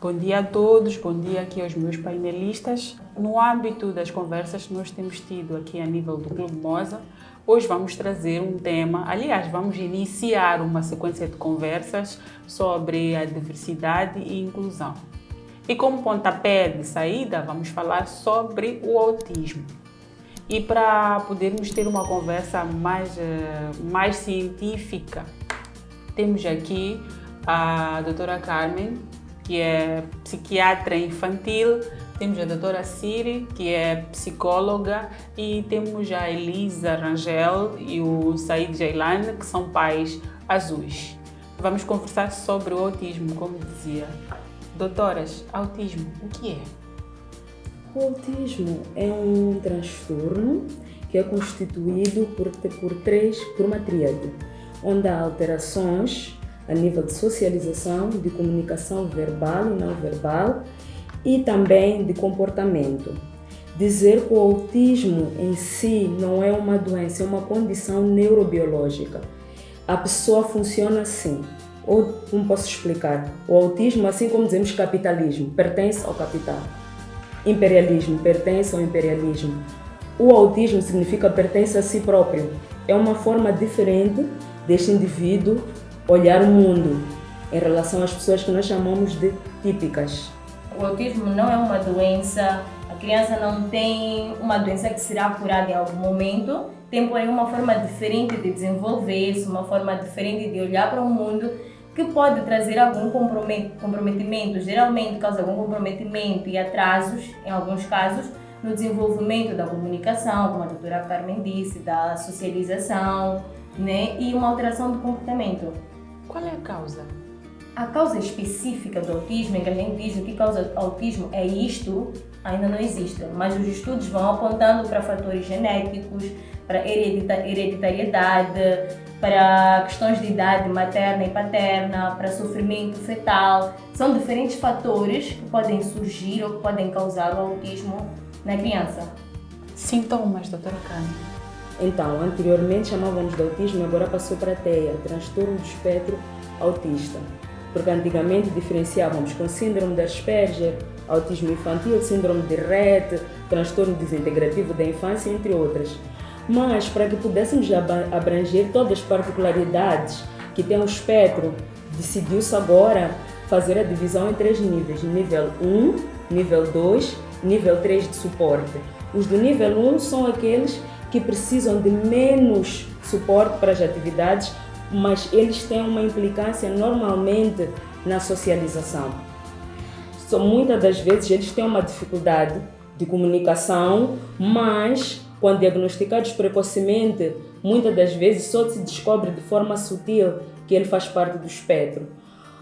Bom dia a todos, bom dia aqui aos meus painelistas. No âmbito das conversas que nós temos tido aqui a nível do Clube Moza, hoje vamos trazer um tema, aliás, vamos iniciar uma sequência de conversas sobre a diversidade e inclusão. E como pontapé de saída, vamos falar sobre o autismo. E para podermos ter uma conversa mais científica, temos aqui a doutora Carmen, que é psiquiatra infantil, temos a doutora Siri, que é psicóloga, e temos a Elisa Rangel e o Said Jailani, que são pais azuis. Vamos conversar sobre o autismo, como dizia. Doutoras, autismo, o que é? O autismo é um transtorno que é constituído por uma tríade, onde há alterações a nível de socialização, de comunicação verbal e não verbal e também de comportamento. Dizer que o autismo em si não é uma doença, é uma condição neurobiológica. A pessoa funciona assim. Ou, como posso explicar? O autismo, assim como dizemos capitalismo, pertence ao capital. Imperialismo pertence ao imperialismo. O autismo significa pertence a si próprio. É uma forma diferente deste indivíduo olhar o mundo em relação às pessoas que nós chamamos de típicas. O autismo não é uma doença, a criança não tem uma doença que será curada em algum momento, tem porém uma forma diferente de desenvolver-se, uma forma diferente de olhar para o mundo, que pode trazer algum comprometimento, geralmente causa algum comprometimento e atrasos, em alguns casos, no desenvolvimento da comunicação, como a doutora Carmen disse, da socialização, né? E uma alteração do comportamento. Qual é a causa? A causa específica do autismo, em que a gente diz o que causa autismo é isto, ainda não existe, mas os estudos vão apontando para fatores genéticos, para hereditariedade, para questões de idade materna e paterna, para sofrimento fetal. São diferentes fatores que podem surgir ou que podem causar o autismo na criança. Sintomas, doutora Carmen? Então, anteriormente chamávamos de autismo, agora passou para TEA, transtorno do espectro autista. Porque antigamente diferenciávamos com síndrome de Asperger, autismo infantil, síndrome de Rett, transtorno desintegrativo da infância, entre outras. Mas, para que pudéssemos abranger todas as particularidades que tem o espectro, decidiu-se agora fazer a divisão em 3 níveis. Nível 1, nível 2, nível 3 de suporte. Os do nível 1 são aqueles que precisam de menos suporte para as atividades, mas eles têm uma implicância normalmente na socialização. Muitas das vezes eles têm uma dificuldade de comunicação, mas quando diagnosticados precocemente, muitas das vezes só se descobre de forma sutil que ele faz parte do espectro.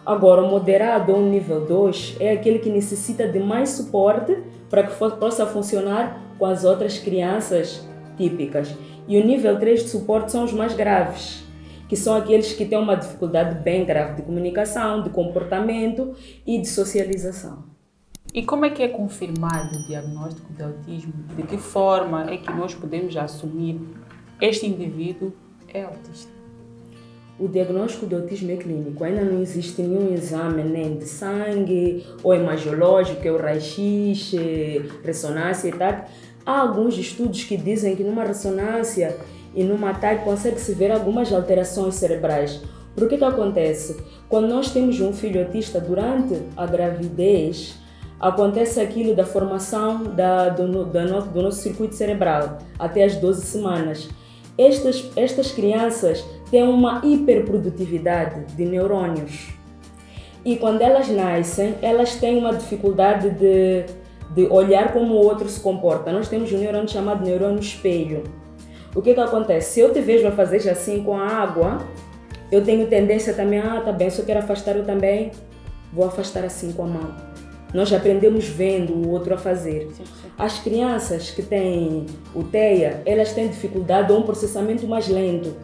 Agora, o moderado ou nível 2 é aquele que necessita de mais suporte para que possa funcionar com as outras crianças típicas. E o nível 3 de suporte são os mais graves, que são aqueles que têm uma dificuldade bem grave de comunicação, de comportamento e de socialização. E como é que é confirmado o diagnóstico de autismo? De que forma é que nós podemos assumir este indivíduo é autista? O diagnóstico de autismo é clínico. Ainda não existe nenhum exame nem de sangue ou imagiológico, que é o raio-x, ressonância e tal. Há alguns estudos que dizem que numa ressonância e numa TAC consegue-se ver algumas alterações cerebrais. Por que acontece? Quando nós temos um filho autista durante a gravidez, acontece aquilo da formação do nosso circuito cerebral até as 12 semanas. Estas crianças têm uma hiperprodutividade de neurônios. E quando elas nascem, elas têm uma dificuldade de olhar como o outro se comporta. Nós temos um neurônio chamado neurônio espelho. O que acontece? Se eu te vejo a fazer assim com a água, eu tenho tendência também, tá bem, se eu quero afastar, eu também vou afastar assim com a mão. Nós aprendemos vendo o outro a fazer. Sim. As crianças que têm o TEA, elas têm dificuldade ou um processamento mais lento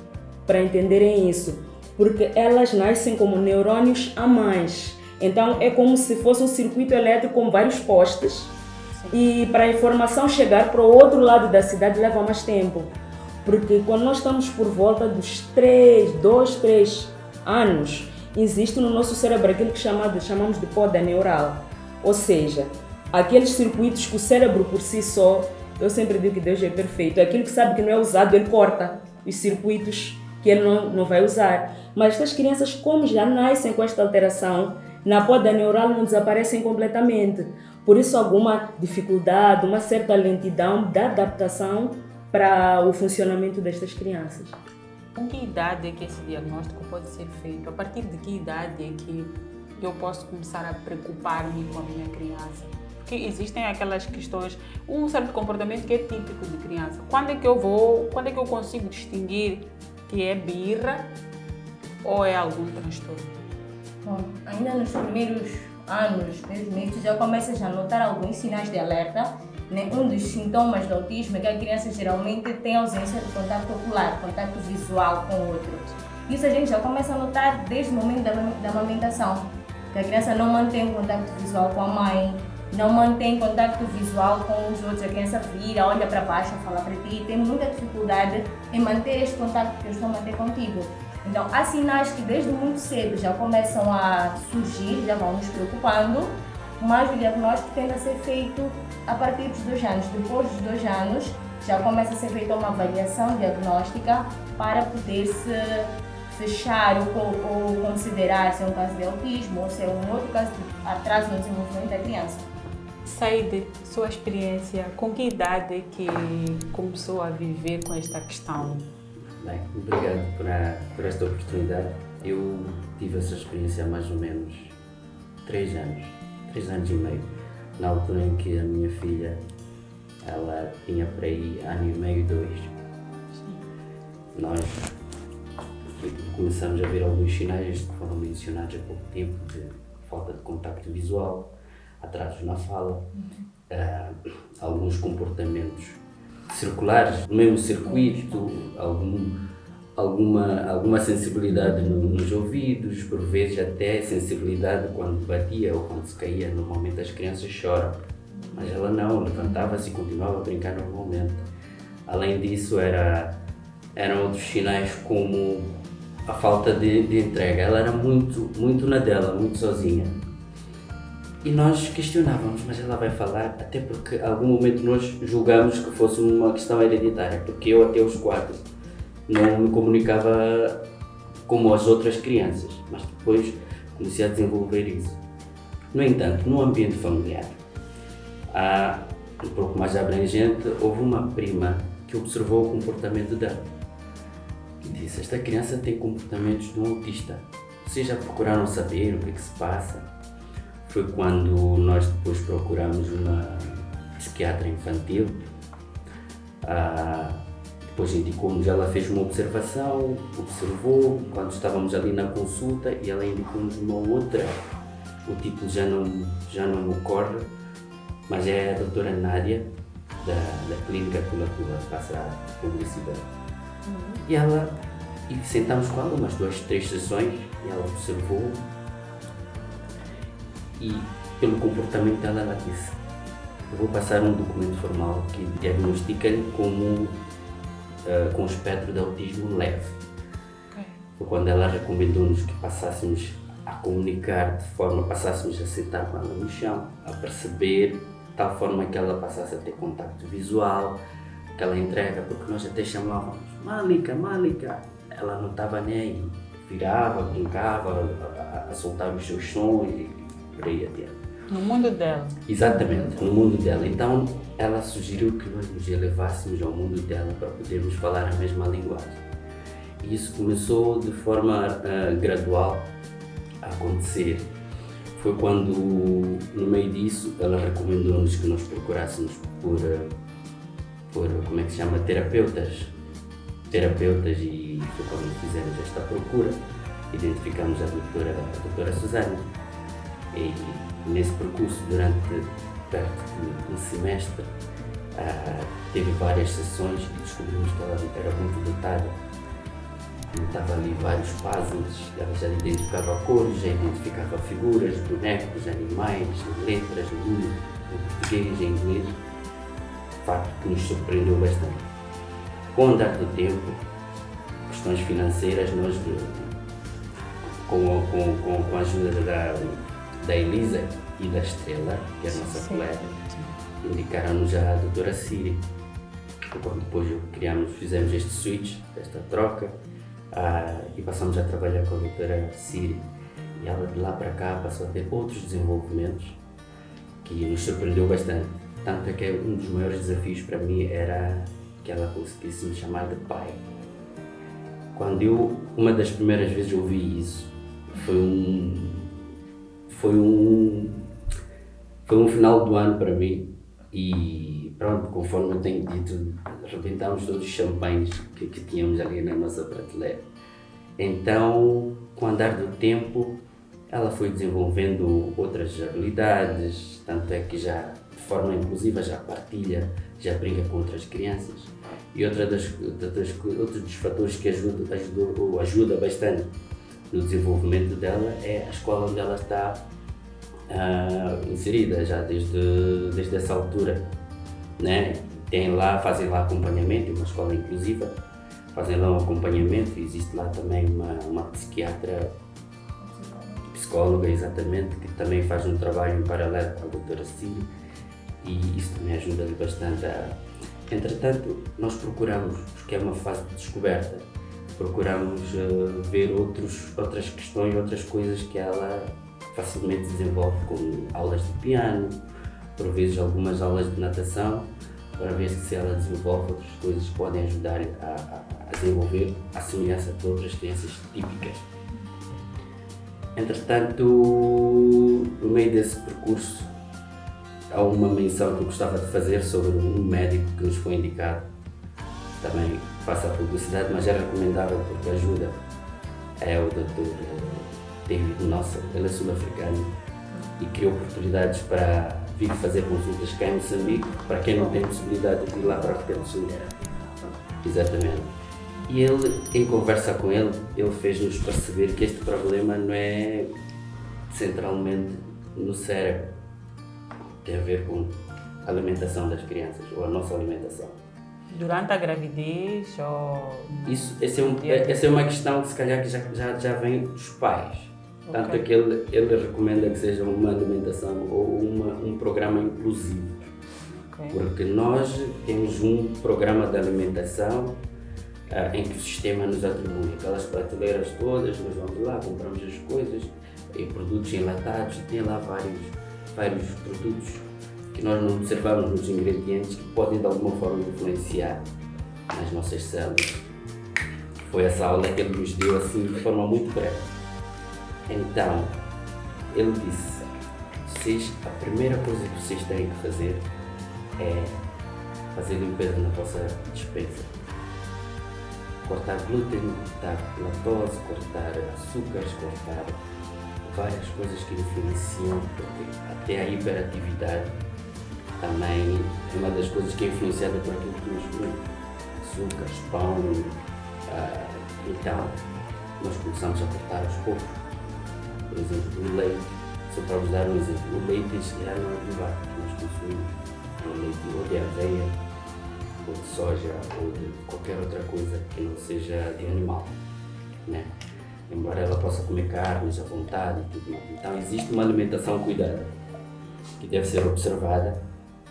para entenderem isso, porque elas nascem como neurônios a mais. Então é como se fosse um circuito elétrico com vários postes. Sim. E para a informação chegar para o outro lado da cidade leva mais tempo. Porque quando nós estamos por volta dos 2, 3 anos, existe no nosso cérebro aquilo que chamamos de poda neural. Ou seja, aqueles circuitos que o cérebro por si só, eu sempre digo que Deus é perfeito, aquilo que sabe que não é usado, ele corta os circuitos que ele não vai usar. Mas estas crianças, como já nascem com esta alteração, na poda neural não desaparecem completamente. Por isso, alguma dificuldade, uma certa lentidão da adaptação para o funcionamento destas crianças. Com que idade é que esse diagnóstico pode ser feito? A partir de que idade é que eu posso começar a preocupar-me com a minha criança? Porque existem aquelas questões, um certo comportamento que é típico de criança. Quando é que eu consigo distinguir que é birra ou é algum transtorno? Bom, ainda nos primeiros anos, meses, já começas a notar alguns sinais de alerta, né? Um dos sintomas do autismo é que a criança geralmente tem ausência de contato ocular, contato visual com o outro. Isso a gente já começa a notar desde o momento da amamentação, que a criança não mantém contato visual com a mãe, não mantém contato visual com os outros, a criança vira, olha para baixo, fala para ti, tem muita dificuldade em manter este contato que eu estou a manter contigo. Então, há sinais que desde muito cedo já começam a surgir, já vão nos preocupando, mas o diagnóstico tende a ser feito a partir dos 2 anos. Depois dos 2 anos, já começa a ser feita uma avaliação diagnóstica para poder-se fechar ou considerar se é um caso de autismo ou se é um outro caso de atraso no desenvolvimento da criança. Saíde, sua experiência, com que idade é que começou a viver com esta questão? Bem, obrigado por esta oportunidade. Eu tive essa experiência há mais ou menos 3 anos e meio, na altura em que a minha filha, ela tinha por aí 1 ano e meio, 2. Nós começamos a ver alguns sinais que foram mencionados há pouco tempo, de falta de contacto visual, atrasos na fala, alguns comportamentos circulares, no mesmo circuito, alguma sensibilidade nos ouvidos, por vezes até sensibilidade quando batia ou quando se caía. Normalmente as crianças choram, mas ela não, levantava-se e continuava a brincar normalmente. Além disso, eram outros sinais como a falta de entrega. Ela era muito na dela, muito sozinha. E nós questionávamos, mas ela vai falar? Até porque a algum momento nós julgamos que fosse uma questão hereditária, porque eu até os 4 não me comunicava como as outras crianças, mas depois comecei a desenvolver isso. No entanto, no ambiente familiar, um pouco mais abrangente, houve uma prima que observou o comportamento dela e disse: esta criança tem comportamentos de um autista. Vocês já procuraram saber o que é que se passa? Foi quando nós depois procuramos uma psiquiatra infantil. Depois indicou-nos, ela fez uma observação, observou quando estávamos ali na consulta e ela indicou-nos uma outra. O título já não me ocorre, mas é a doutora Nádia, da clínica Culatura, passa a publicidade. E sentámos com ela umas 2, 3 sessões e ela observou. E pelo comportamento dela, ela disse: eu vou passar um documento formal que diagnostica-lhe como com espectro de autismo leve. Foi quando ela recomendou-nos que passássemos a comunicar de forma, passássemos a sentar com ela no chão, a perceber, de tal forma que ela passasse a ter contacto visual, aquela entrega, porque nós até chamávamos Malika. Ela não estava nem aí, virava, brincava, a soltar os seus sons e por aí adiante. No mundo dela. Exatamente, no mundo dela. Então ela sugeriu que nós nos elevássemos ao mundo dela para podermos falar a mesma linguagem. E isso começou de forma gradual a acontecer. Foi quando, no meio disso, ela recomendou-nos que nós procurássemos por como é que se chama, terapeutas, e foi quando fizemos esta procura, identificamos a doutora Susana. E nesse percurso, durante perto de um semestre, teve várias sessões e descobrimos que ela era muito dotada. Notava ali vários puzzles, ela já identificava cores, já identificava figuras, bonecos, animais, letras, números, em português e em inglês. Fato que nos surpreendeu bastante. Com o andar do tempo, questões financeiras, nós com a ajuda da Elisa e da Estrela, que é a nossa colega, indicaram-nos a doutora Siri. Depois fizemos este switch, esta troca, e passamos a trabalhar com a doutora Siri. E ela de lá para cá passou a ter outros desenvolvimentos que nos surpreendeu bastante. Tanto é que um dos maiores desafios para mim era que ela conseguisse me chamar de pai. Quando uma das primeiras vezes ouvi isso, foi um final do ano para mim e pronto, conforme eu tenho dito, arrebentámos todos os champanhes que tínhamos ali na nossa prateleira. Então, com o andar do tempo, ela foi desenvolvendo outras habilidades, tanto é que já de forma inclusiva já partilha, já brinca com outras crianças. E outros dos fatores que ajuda bastante no desenvolvimento dela é a escola onde ela está inserida já desde essa altura, né? Fazem lá acompanhamento, uma escola inclusiva, fazem lá um acompanhamento, existe lá também uma psicóloga exatamente, que também faz um trabalho em paralelo com a doutora Cílio, e isso também ajuda-lhe bastante Entretanto, nós procuramos, porque é uma fase de descoberta, procuramos ver outras questões, outras coisas que ela facilmente desenvolve, como aulas de piano, por vezes algumas aulas de natação, para ver se ela desenvolve outras coisas que podem ajudar a desenvolver a semelhança de outras crianças típicas. Entretanto, no meio desse percurso, há uma menção que eu gostava de fazer sobre um médico que nos foi indicado. Também faço a publicidade, mas é recomendável porque ajuda. É o Dr. David Nossa, ele é sul-africano e criou oportunidades para vir fazer consultas cá em Moçambique, para quem não tem possibilidade de ir lá para a África do Sul. Exatamente. E ele, em conversa com ele fez-nos perceber que este problema não é centralmente no cérebro, tem a ver com a alimentação das crianças, ou a nossa alimentação. Durante a gravidez ou... Essa é uma questão que se calhar que já vem dos pais. Tanto é que ele recomenda que seja uma alimentação ou um programa inclusivo. Porque nós temos um programa de alimentação em que o sistema nos atribui aquelas prateleiras todas, nós vamos lá, compramos as coisas, e produtos enlatados, tem lá vários produtos que nós não observamos nos ingredientes que podem de alguma forma influenciar nas nossas células. Foi essa aula que ele nos deu assim de forma muito breve. Então, ele disse, a primeira coisa que vocês têm que fazer é fazer limpeza na vossa despensa. Cortar glúten, cortar lactose, cortar açúcares, cortar várias coisas que influenciam, porque até a hiperatividade também é uma das coisas que é influenciada por aquilo que nos come. Açúcares, pão, então nós começamos a cortar aos poucos. Por exemplo, o leite, só para vos dar um exemplo, o leite não é derivado que nós consumimos, é um leite ou de aveia, ou de soja, ou de qualquer outra coisa que não seja de animal, né? Embora ela possa comer carnes à vontade e tudo mais. Então existe uma alimentação cuidada, que deve ser observada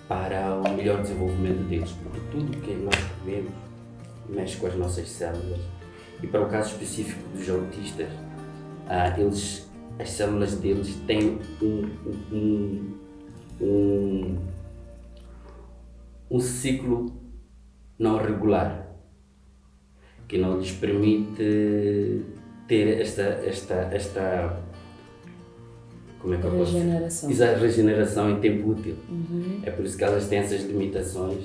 para o melhor desenvolvimento deles, porque tudo o que nós comemos mexe com as nossas células. E para o caso específico dos autistas, as células deles têm um ciclo não regular, que não lhes permite ter esta como é que eu posso dizer? Regeneração em tempo útil. É por isso que elas têm essas limitações.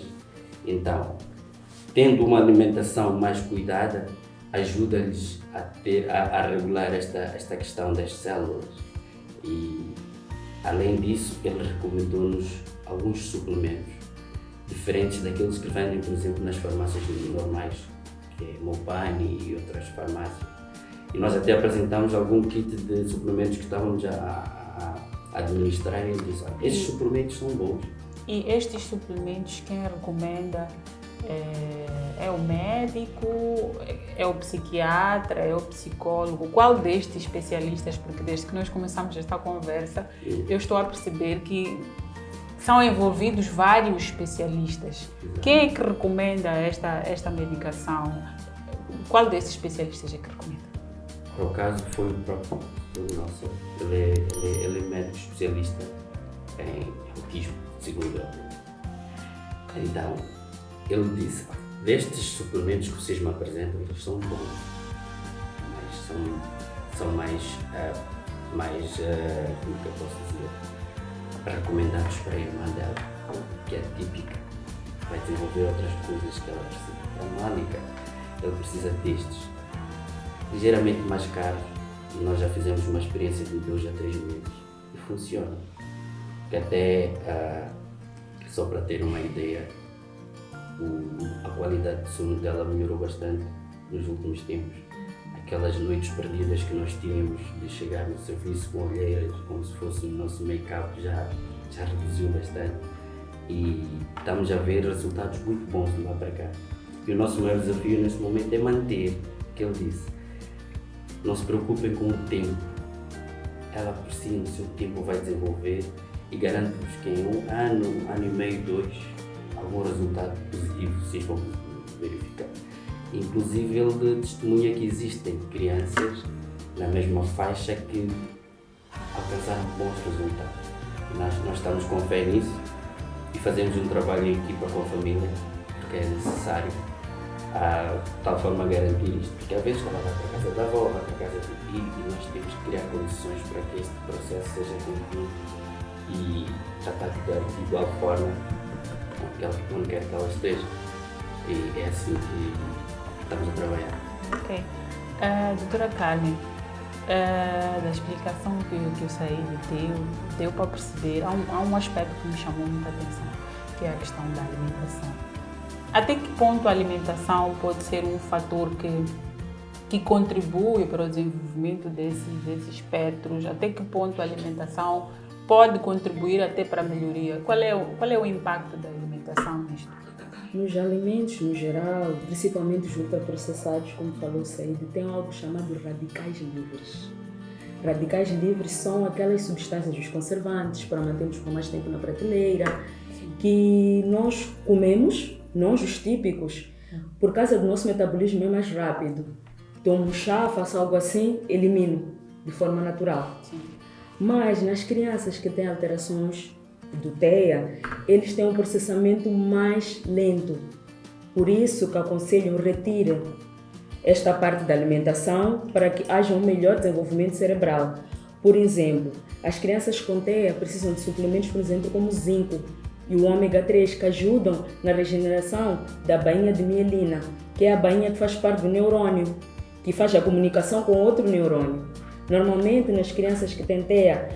Então, tendo uma alimentação mais cuidada, ajuda-lhes a regular esta questão das células. E, além disso, ele recomendou-nos alguns suplementos diferentes daqueles que vendem, por exemplo, nas farmácias normais, que é Mobani e outras farmácias. E nós até apresentamos algum kit de suplementos que estávamos a administrar e ele disse, estes suplementos são bons. E estes suplementos, quem recomenda É o médico, é o psiquiatra, é o psicólogo? Qual destes especialistas? Porque desde que nós começamos esta conversa, eu estou a perceber que são envolvidos vários especialistas. Quem é que recomenda esta medicação? Qual desses especialistas é que recomenda? Por acaso foi o próprio nosso. Ele é médico especialista em autismo, segundo ele. Então, ele disse: destes suplementos que vocês me apresentam, eles são bons, mas são mais como que eu posso dizer, recomendados para a irmã dela, que é típica, vai desenvolver outras coisas que ela precisa. Para a Mónica, ele precisa destes, ligeiramente mais caros. Nós já fizemos uma experiência de 2 a 3 meses e funciona. Que até, só para ter uma ideia, a qualidade de sono dela melhorou bastante nos últimos tempos. Aquelas noites perdidas que nós tínhamos de chegar no serviço com olheiras, como se fosse o nosso make-up, já reduziu bastante. E estamos a ver resultados muito bons de lá para cá. E o nosso maior desafio neste momento é manter o que ele disse. Não se preocupem com o tempo. Ela por si, no seu tempo, vai desenvolver, e garanto-vos que em 1 ano e meio, 2, algum resultado positivo vocês vão verificar. Inclusive, ele testemunha que existem crianças na mesma faixa que alcançaram bons resultados. Nós estamos com fé nisso e fazemos um trabalho em equipa com a família, porque é necessário, de tal forma a garantir isto. Porque às vezes ela vai para a casa da avó, vai para a casa do tio, e nós temos que criar condições para que este processo seja cumprido e tratar de igual forma onde quer que ela esteja. E é assim que estamos a trabalhar. Ok. Doutora Carmen, da explicação que eu saí deu para perceber, há um aspecto que me chamou muita atenção, que é a questão da alimentação. Até que ponto a alimentação pode ser um fator que contribui para o desenvolvimento desses espectros? Até que ponto a alimentação pode contribuir até para a melhoria? Qual é o impacto da alimentação nisto? Nos alimentos, no geral, principalmente os ultraprocessados, como falou Saíde, tem algo chamado radicais livres. Radicais livres são aquelas substâncias, os conservantes, para mantermos por mais tempo na prateleira, que nós comemos, nós os típicos, por causa do nosso metabolismo é mais rápido. Tomo um chá, faço algo assim, elimino de forma natural. Sim. Mas nas crianças que têm alterações do TEA, eles têm um processamento mais lento. Por isso que aconselho retirar esta parte da alimentação para que haja um melhor desenvolvimento cerebral. Por exemplo, as crianças com TEA precisam de suplementos, por exemplo, como zinco e o ômega 3, que ajudam na regeneração da bainha de mielina, que é a bainha que faz parte do neurônio, que faz a comunicação com outro neurônio. Normalmente, nas crianças que têm TEA,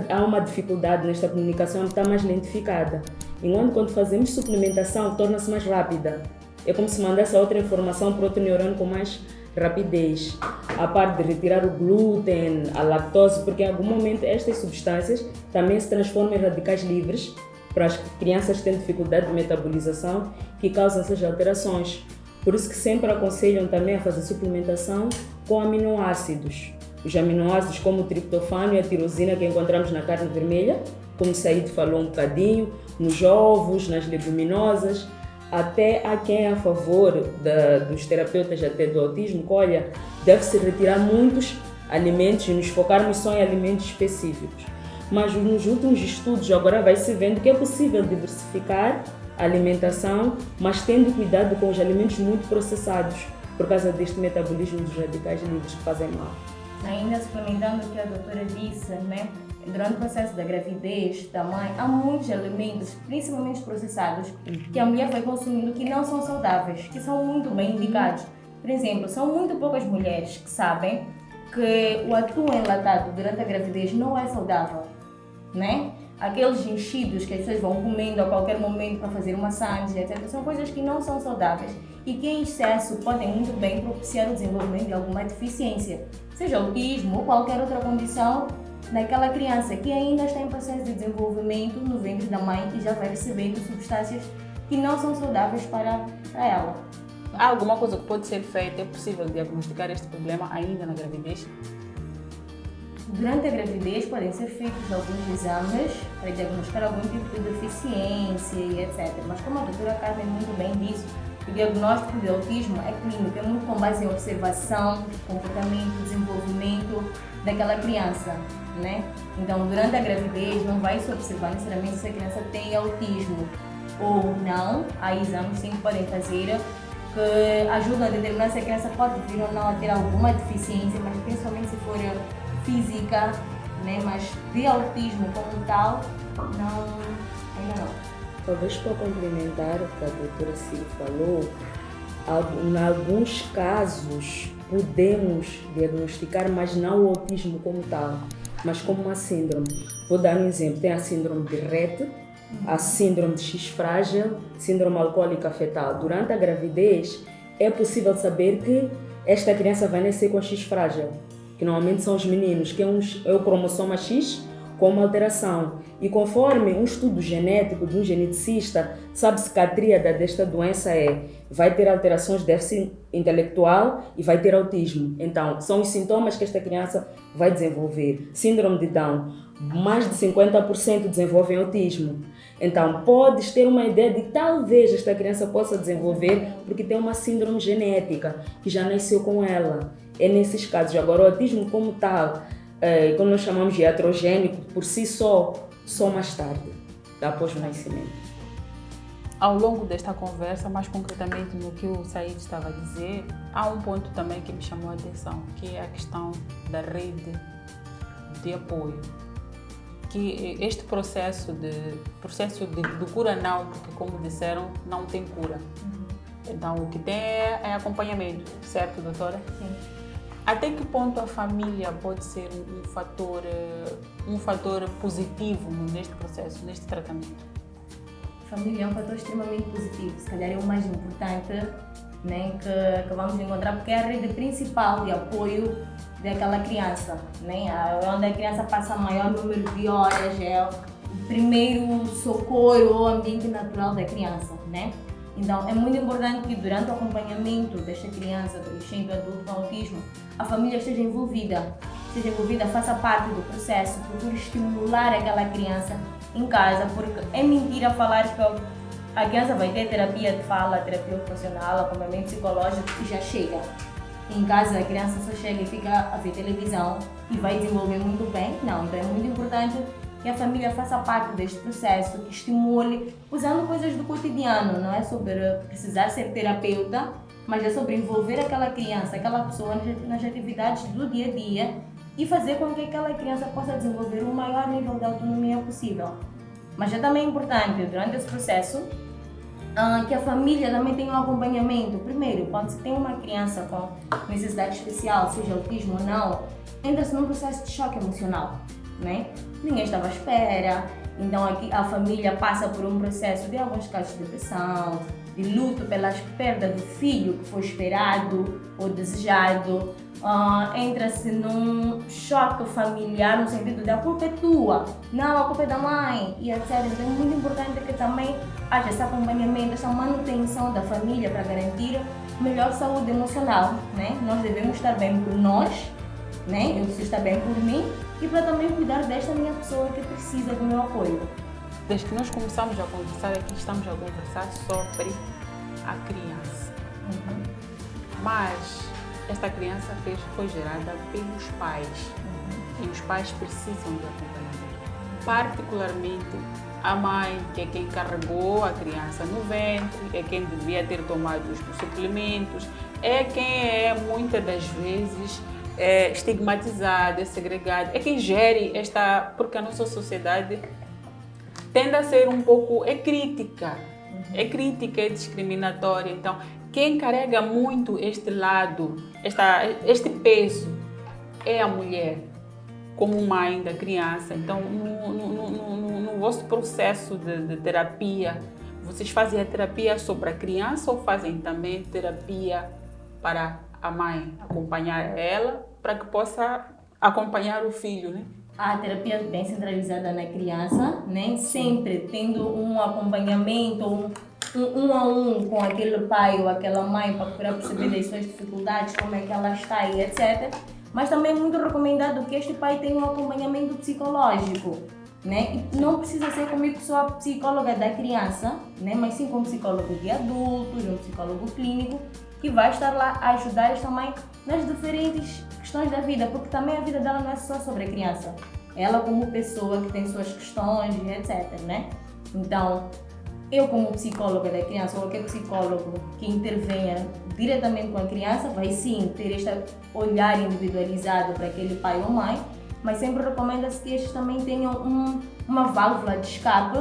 há uma dificuldade nesta comunicação, está mais lentificada. Enquanto quando fazemos suplementação, torna-se mais rápida. É como se mandasse a outra informação para outro neurônio com mais rapidez. A parte de retirar o glúten, a lactose, porque em algum momento estas substâncias também se transformam em radicais livres para as crianças que têm dificuldade de metabolização, que causam essas alterações. Por isso que sempre aconselham também a fazer suplementação com aminoácidos. Os aminoácidos como o triptofano e a tirosina que encontramos na carne vermelha, como o Saíde falou um bocadinho, nos ovos, nas leguminosas. Até há quem é a favor dos terapeutas até do autismo, que olha, deve-se retirar muitos alimentos e nos focarmos só em alimentos específicos. Mas nos últimos estudos agora vai-se vendo que é possível diversificar a alimentação, mas tendo cuidado com os alimentos muito processados, por causa deste metabolismo dos radicais livres que fazem mal. Ainda suplementando o que a doutora disse, né? Durante o processo da gravidez da mãe, há muitos alimentos, principalmente processados, que a mulher vai consumindo que não são saudáveis, que são muito bem indicados. Por exemplo, são muito poucas mulheres que sabem que o atum enlatado durante a gravidez não é saudável, né? Aqueles enchidos que as pessoas vão comendo a qualquer momento para fazer uma sandes, etc., são coisas que não são saudáveis e que em excesso podem muito bem propiciar o desenvolvimento de alguma deficiência, seja autismo ou qualquer outra condição naquela criança que ainda está em processo de desenvolvimento no ventre da mãe e já vai recebendo substâncias que não são saudáveis para para ela. Há alguma coisa que pode ser feita? É possível diagnosticar este problema ainda na gravidez? Durante a gravidez podem ser feitos alguns exames para diagnosticar algum tipo de deficiência e etc. Mas como a doutora Carmen muito bem disse, o diagnóstico de autismo é clínico, é muito com base em observação, comportamento, desenvolvimento daquela criança, né? Então, durante a gravidez não vai se observar necessariamente se a criança tem autismo ou não. Há exames sim que podem fazer que ajudam a determinar se a criança pode vir ou não a ter alguma deficiência, mas principalmente se for física, né? Mas de autismo como tal, não, ainda não. Talvez para complementar o que a doutora Ciro falou, em alguns casos podemos diagnosticar, mas não o autismo como tal, mas como uma síndrome. Vou dar um exemplo, tem a síndrome de Rett, a síndrome de X frágil, síndrome alcoólica fetal. Durante a gravidez é possível saber que esta criança vai nascer com X frágil, que normalmente são os meninos, que é o cromossoma X com uma alteração. E conforme um estudo genético de um geneticista, sabe-se que a tríada desta doença vai ter alterações de déficit intelectual e vai ter autismo. Então, são os sintomas que esta criança vai desenvolver. Síndrome de Down, mais de 50% desenvolvem autismo. Então, podes ter uma ideia de que talvez esta criança possa desenvolver porque tem uma síndrome genética que já nasceu com ela. É nesses casos. Agora, o autismo como tal, quando nós chamamos de iatrogênico, por si só mais tarde, após o nascimento. Ao longo desta conversa, mais concretamente no que o Said estava a dizer, há um ponto também que me chamou a atenção, que é a questão da rede de apoio. Que este processo de cura não, porque como disseram, não tem cura. Então, o que tem é acompanhamento, certo, doutora? Sim. Até que ponto a família pode ser um fator positivo neste processo, neste tratamento? A família é um fator extremamente positivo, se calhar é o mais importante, né, que vamos encontrar, porque é a rede principal de apoio daquela criança, né? Onde a criança passa maior número de horas, é o primeiro socorro ou ambiente natural da criança, né? Então, é muito importante que durante o acompanhamento desta criança, adolescente, adulto com autismo, a família esteja envolvida, faça parte do processo, procure estimular aquela criança em casa, porque é mentira falar que a criança vai ter terapia de fala, terapia ocupacional, acompanhamento psicológico e já chega. Em casa a criança só chega e fica a ver televisão e vai desenvolver muito bem. Não, então é muito importante que a família faça parte deste processo, que estimule, usando coisas do cotidiano, não é sobre precisar ser terapeuta, mas é sobre envolver aquela criança, aquela pessoa nas atividades do dia a dia e fazer com que aquela criança possa desenvolver o maior nível de autonomia possível. Mas é também importante, durante esse processo, que a família também tenha um acompanhamento. Primeiro, quando se tem uma criança com necessidade especial, seja autismo ou não, entra-se num processo de choque emocional, né? Ninguém estava à espera, então aqui a família passa por um processo de alguns casos de depressão, de luto pela perda do filho que foi esperado ou desejado. Entra-se num choque familiar no sentido de a culpa é tua, não, a culpa é da mãe e etc. Então é muito importante que também haja esse acompanhamento, essa manutenção da família para garantir melhor saúde emocional, né? Nós devemos estar bem por nós, né? Eu preciso estar bem por mim e para também cuidar desta minha pessoa que precisa do meu apoio. Desde que nós começamos a conversar aqui, estamos a conversar sobre a criança. Mas esta criança foi gerada pelos pais e os pais precisam de acompanhamento. Particularmente a mãe, que é quem carregou a criança no ventre, é quem devia ter tomado os suplementos, é quem é muitas das vezes estigmatizada, segregada, é quem gere porque a nossa sociedade tende a ser um pouco crítica, é discriminatória. Então, quem carrega muito este lado, este peso, é a mulher, como mãe da criança. Então, no vosso processo de terapia, vocês fazem a terapia sobre a criança ou fazem também terapia para a mãe acompanhar ela, para que possa acompanhar o filho, né? A terapia bem centralizada na criança, né? Sempre tendo um acompanhamento, um a um com aquele pai ou aquela mãe para procurar perceber das suas dificuldades, como é que ela está e etc. Mas também é muito recomendado que este pai tenha um acompanhamento psicológico, né? E não precisa ser comigo só a psicóloga da criança, né? Mas sim com um psicólogo de adultos, um psicólogo clínico, que vai estar lá a ajudar esta mãe nas diferentes questões da vida, porque também a vida dela não é só sobre a criança. Ela como pessoa que tem suas questões e etc, né? Então, eu como psicóloga da criança ou qualquer psicólogo que intervenha diretamente com a criança vai sim ter este olhar individualizado para aquele pai ou mãe, mas sempre recomenda-se que estes também tenham uma válvula de escape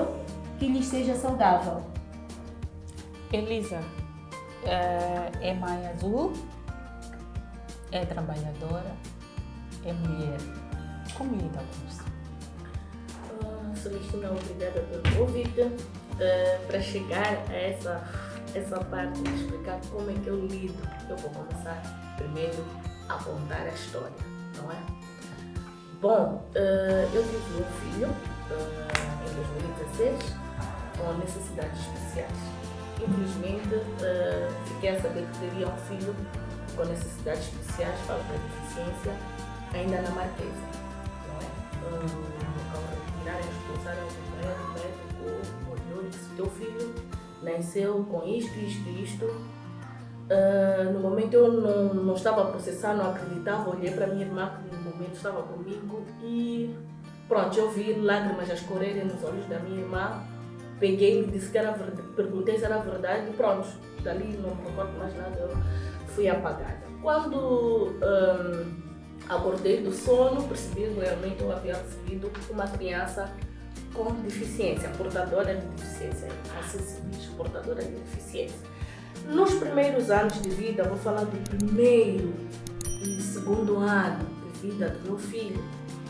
que lhes seja saudável. Elisa, é mãe azul, é trabalhadora, é mulher. Como lida com isso? Celestina, obrigada pelo convite. Para chegar a essa parte de explicar como é que eu lido, eu vou começar primeiro a contar a história, não é? Bom, eu tive um filho em 2016 com necessidades especiais. Infelizmente, fiquei a saber que teria um filho com necessidades especiais, falta de deficiência, ainda na Marquesa, não é? Ao retirarem, expulsaram o médico, olhou e disse: teu filho nasceu com isto. No momento eu não estava a processar, não acreditava, olhei para minha irmã que no momento estava comigo e pronto, eu vi lágrimas a escorrerem nos olhos da minha irmã, peguei e disse que era verdade, perguntei se era verdade e pronto, dali não me recordo mais nada, eu fui apagada. Quando acordei do sono, percebi que realmente eu havia recebido uma criança com deficiência, portadora de deficiência, assim se diz, portadora de deficiência. Nos primeiros anos de vida, vou falar do primeiro e segundo ano de vida do meu filho,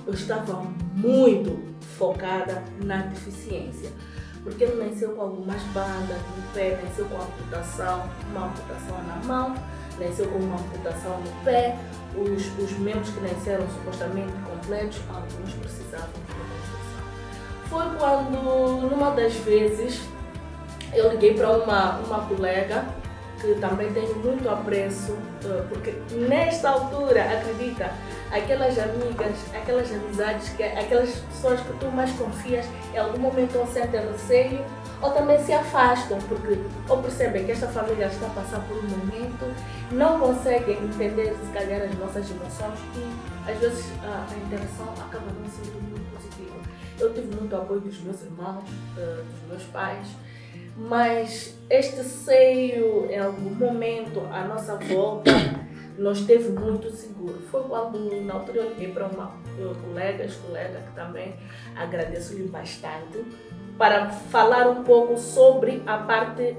eu estava muito focada na deficiência, porque ele nasceu com algumas bandas no pé, nasceu com uma amputação na mão, nasceu com uma amputação no pé, os membros que nasceram supostamente completos, alguns precisavam de reconstrução. Foi quando, numa das vezes, eu liguei para uma colega que também tenho muito apreço, porque nesta altura, acredita, aquelas amigas, aquelas amizades, aquelas pessoas que tu mais confias, em algum momento ou sentem receio ou também se afastam, porque ou percebem que esta família está a passar por um momento, não conseguem entender se calhar as nossas emoções e às vezes a interação acaba não sendo muito positiva. Eu tive muito apoio dos meus irmãos, dos meus pais, mas este seio, em algum momento, à nossa volta, nos teve muito seguro. Foi quando, na altura, eu liguei para uma colega que também agradeço-lhe bastante, para falar um pouco sobre a parte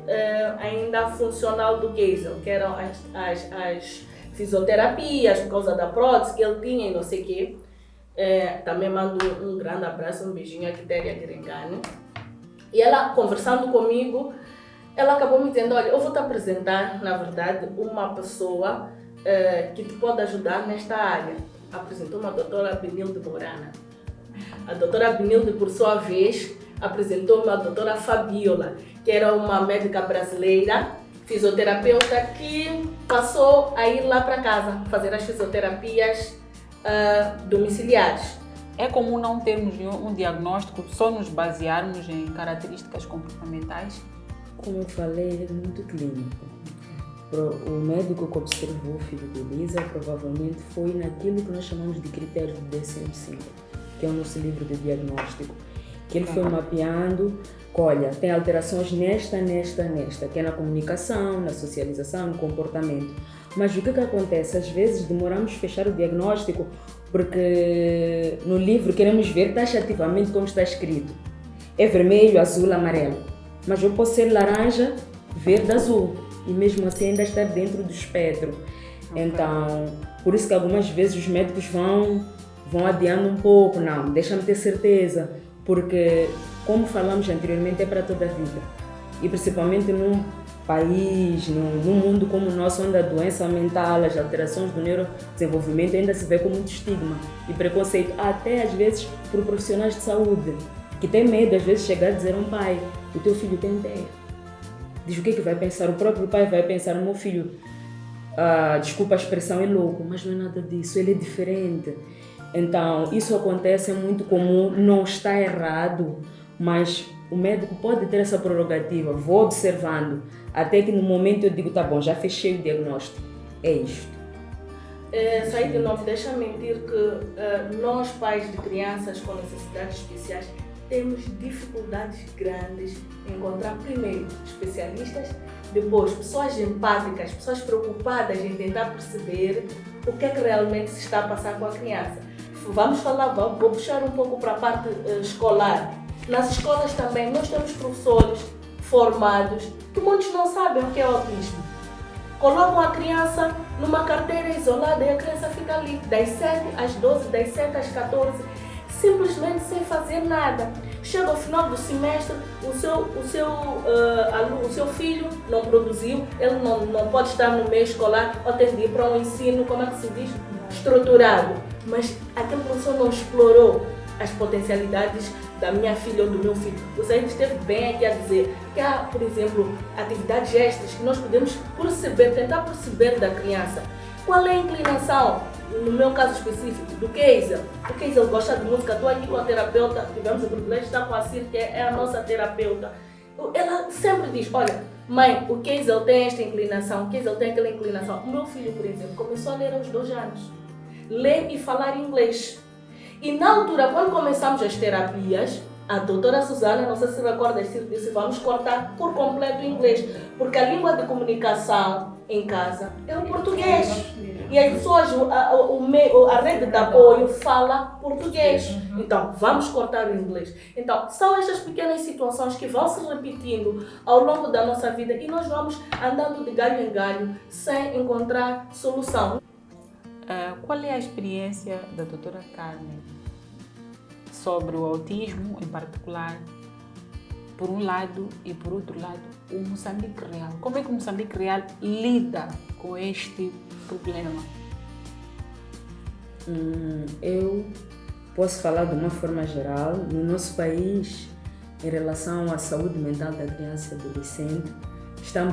ainda funcional do Geisel, que eram as fisioterapias por causa da prótese que ele tinha e não sei o quê. Também mando um grande abraço, um beijinho à Quitéria Guirengani. E ela, conversando comigo, ela acabou me dizendo: olha, eu vou te apresentar, na verdade, uma pessoa que te pode ajudar nesta área. Apresentou-me a doutora Benilde Morana. A doutora Benilde, por sua vez, apresentou-me a doutora Fabiola, que era uma médica brasileira, fisioterapeuta, que passou a ir lá para casa fazer as fisioterapias domiciliares. É comum não termos um diagnóstico, só nos basearmos em características comportamentais? Como eu falei, é muito clínico. O médico que observou o filho de Elisa provavelmente foi naquilo que nós chamamos de critérios do DSM-5, que é o nosso livro de diagnóstico, que ele foi mapeando, olha, tem alterações nesta, que é na comunicação, na socialização, no comportamento. Mas o que acontece? Às vezes demoramos a fechar o diagnóstico porque no livro queremos ver taxativamente como está escrito. É vermelho, azul, amarelo. Mas eu posso ser laranja, verde, azul. E mesmo assim ainda estar dentro do espectro. Okay. Então, por isso que algumas vezes os médicos vão adiando um pouco. Não, deixa-me ter certeza. Porque, como falamos anteriormente, é para toda a vida. E principalmente num país, num mundo como o nosso, onde a doença mental, as alterações do neurodesenvolvimento ainda se vê com muito estigma e preconceito, até às vezes por profissionais de saúde, que têm medo às vezes de chegar a dizer a um pai: o teu filho tem TEA. diz o que vai pensar, o próprio pai vai pensar, o meu filho, desculpa a expressão, é louco, mas não é nada disso, ele é diferente. Então, isso acontece, é muito comum, não está errado, mas o médico pode ter essa prerrogativa, vou observando, até que no momento eu digo, tá bom, já fechei o diagnóstico, é isto. Saíde, não me deixa mentir que nós, pais de crianças com necessidades especiais, temos dificuldades grandes em encontrar, primeiro, especialistas, depois, pessoas empáticas, pessoas preocupadas em tentar perceber o que é que realmente se está a passar com a criança. Vamos falar, vou puxar um pouco para a parte escolar. Nas escolas também nós temos professores formados que muitos não sabem o que é autismo. Colocam a criança numa carteira isolada e a criança fica ali das 7 às 12, das 7 às 14, simplesmente sem fazer nada. Chega ao final do semestre, o seu filho não produziu, ele não pode estar no meio escolar ou tem de ir para um ensino, como é que se diz? Estruturado. Mas aquele professor não explorou as potencialidades da minha filha ou do meu filho. O Saíd esteve bem aqui a dizer que há, por exemplo, atividades extras que nós podemos perceber, tentar perceber da criança. Qual é a inclinação, no meu caso específico, do Keisel? O Keisel gosta de música, estou aqui com a terapeuta, tivemos o privilégio de estar com a Cir, que é a nossa terapeuta. Ela sempre diz, olha, mãe, o Keisel tem esta inclinação, o Keisel tem aquela inclinação. O meu filho, por exemplo, começou a ler aos 2 anos. Ler e falar inglês. E na altura, quando começamos as terapias, a doutora Susana, não sei se recorda, disse, vamos cortar por completo o inglês, porque a língua de comunicação em casa é o português. E as pessoas, a rede de apoio fala português. Então, vamos cortar o inglês. Então, são estas pequenas situações que vão se repetindo ao longo da nossa vida e nós vamos andando de galho em galho sem encontrar solução. Qual é a experiência da doutora Carmen sobre o autismo, em particular, por um lado, e por outro lado, o Moçambique Real? Como é que o Moçambique Real lida com este problema? Eu posso falar de uma forma geral. No nosso país, em relação à saúde mental da criança e adolescente,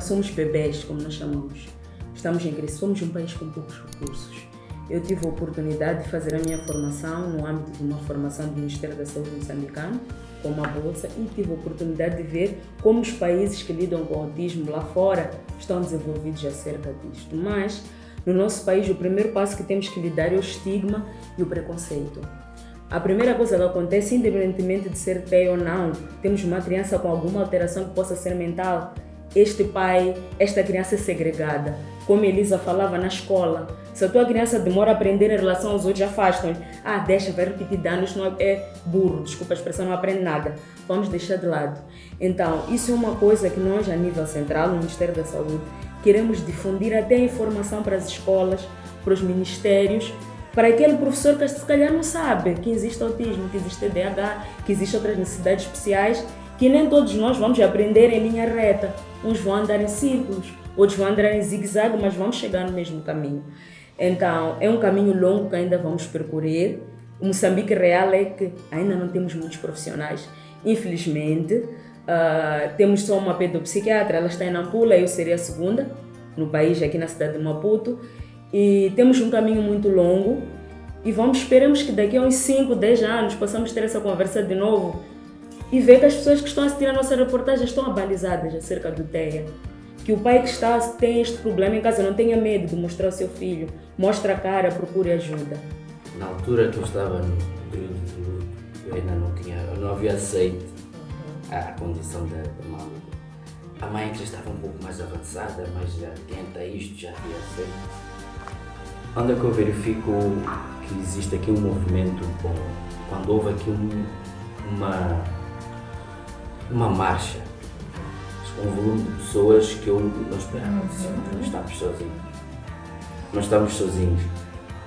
somos bebés, como nós chamamos. Estamos em crise, somos um país com poucos recursos. Eu tive a oportunidade de fazer a minha formação no âmbito de uma formação do Ministério da Saúde moçambicano, com uma bolsa, e tive a oportunidade de ver como os países que lidam com o autismo lá fora estão desenvolvidos acerca disto. Mas, no nosso país, o primeiro passo que temos que lidar é o estigma e o preconceito. A primeira coisa que acontece, independentemente de ser TEA ou não, temos uma criança com alguma alteração que possa ser mental, esta criança é segregada. Como a Elisa falava na escola, se a tua criança demora a aprender em relação aos outros, afastam. Deixa, vai repetir danos, não é burro, desculpa a expressão, não aprende nada. Vamos deixar de lado. Então, isso é uma coisa que nós, a nível central, no Ministério da Saúde, queremos difundir até a informação para as escolas, para os ministérios, para aquele professor que se calhar não sabe que existe autismo, que existe TDAH, que existem outras necessidades especiais, que nem todos nós vamos aprender em linha reta. Uns vão andar em círculos, outros vão andar em zigue-zague, mas vamos chegar no mesmo caminho. Então, é um caminho longo que ainda vamos percorrer. O Moçambique Real é que ainda não temos muitos profissionais, infelizmente. Temos só uma pedopsiquiatra, ela está em Nampula, eu seria a segunda no país, aqui na cidade de Maputo. E temos um caminho muito longo e esperamos que daqui a uns 5, 10 anos possamos ter essa conversa de novo e ver que as pessoas que estão a assistir a nossa reportagem estão abalizadas acerca do TEA. Que o pai que tem este problema em casa não tenha medo de mostrar ao seu filho, mostre a cara, procure ajuda. Na altura que eu estava no período de luto, eu ainda não havia aceito a condição da mãe. A mãe que já estava um pouco mais avançada, mais atenta a isto, já havia aceito. Onde é que eu verifico que existe aqui um movimento bom? Quando houve aqui uma marcha, um volume de pessoas que eu não esperava. Não estamos sozinhos. Não estamos sozinhos.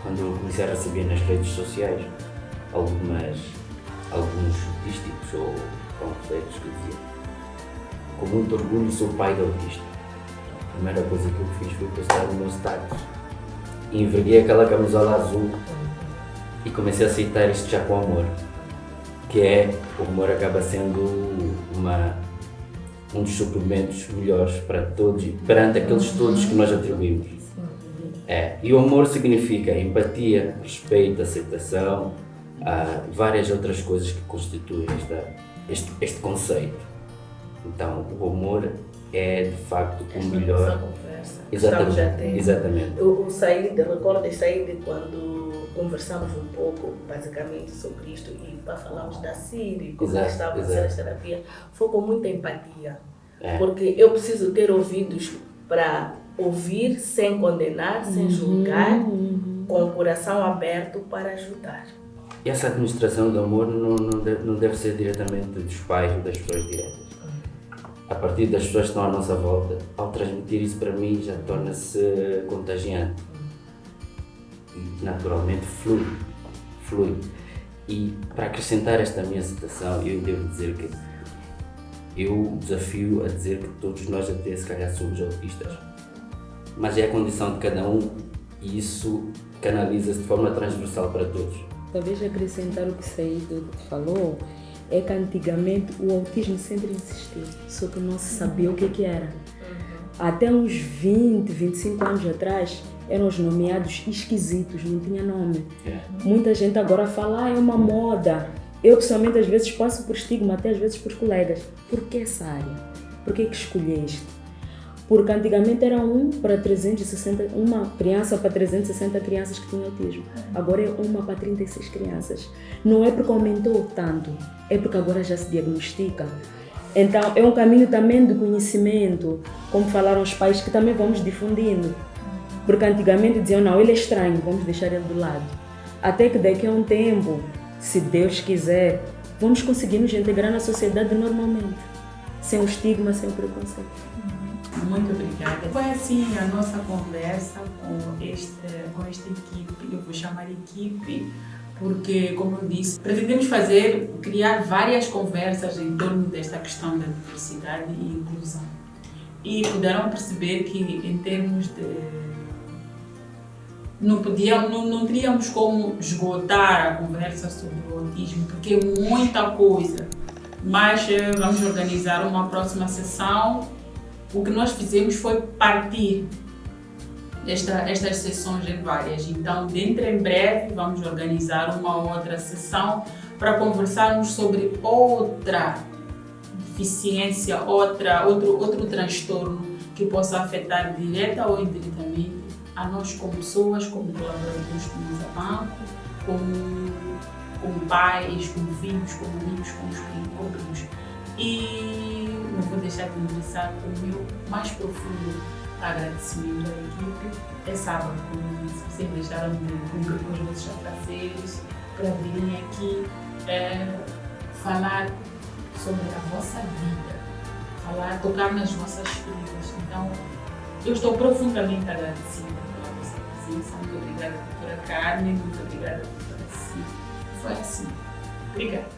Quando eu comecei a receber nas redes sociais alguns estatísticos ou panfletos que diziam: com muito orgulho sou pai de autista. A primeira coisa que eu fiz foi postar o meu status. E enverguei aquela camisola azul e comecei a aceitar isto já com amor. O humor acaba sendo um dos suplementos melhores para todos, perante aqueles todos que nós atribuímos. E o amor significa empatia, respeito, aceitação, várias outras coisas que constituem este conceito. Então, o amor é de facto o melhor. Exatamente. O Said, recordas, Said, quando conversamos um pouco, basicamente, sobre isto e falamos da Siri, como estava a fazer a terapia, foi com muita empatia. Porque eu preciso ter ouvidos para ouvir sem condenar, sem julgar, com o coração aberto para ajudar. E essa administração do amor não deve ser diretamente dos pais ou das pessoas diretas. A partir das pessoas que estão à nossa volta, ao transmitir isso para mim já torna-se contagiante. E naturalmente flui. E para acrescentar esta minha citação, eu devo dizer que eu desafio a dizer que todos nós até se calhar somos autistas. Mas é a condição de cada um e isso canaliza-se de forma transversal para todos. Talvez acrescentar o que Said falou, é que antigamente o autismo sempre existiu, só que não se sabia o que era. Até uns 20, 25 anos atrás, eram os nomeados esquisitos, não tinha nome. Muita gente agora fala, é uma moda. Eu pessoalmente às vezes passo por estigma, até às vezes por colegas. Por que essa área? Por que escolheste? Porque antigamente era uma criança para 360 crianças que tinham autismo. Agora é uma para 36 crianças. Não é porque aumentou tanto, é porque agora já se diagnostica. Então é um caminho também de conhecimento, como falaram os pais, que também vamos difundindo. Porque antigamente diziam, não, ele é estranho, vamos deixar ele do lado. Até que daqui a um tempo, se Deus quiser, vamos conseguir nos integrar na sociedade normalmente, sem o estigma, sem o preconceito. Muito obrigada. Foi assim a nossa conversa com esta equipe, eu vou chamar equipe, porque, como eu disse, pretendemos criar várias conversas em torno desta questão da diversidade e inclusão. E puderam perceber que, em termos de... Não teríamos como esgotar a conversa sobre o autismo, porque é muita coisa. Mas vamos organizar uma próxima sessão. O que nós fizemos foi partir estas sessões em várias. Então, dentro em breve, vamos organizar uma outra sessão para conversarmos sobre outra deficiência, outro transtorno que possa afetar direta ou indiretamente a nós como pessoas, como colaboradores do Mosabanco, como pais, como filhos, como amigos, como primos. E não vou deixar de ingressar com o meu mais profundo agradecimento à equipe. É sábado, como eu disse, vocês deixaram de cumprir com os vossos afazeres para virem aqui falar sobre a vossa vida, tocar nas vossas feridas. Então, eu estou profundamente agradecida pela vossa presença. Muito obrigada, doutora Carmen, muito obrigada, doutora Cida. Foi assim. Obrigada.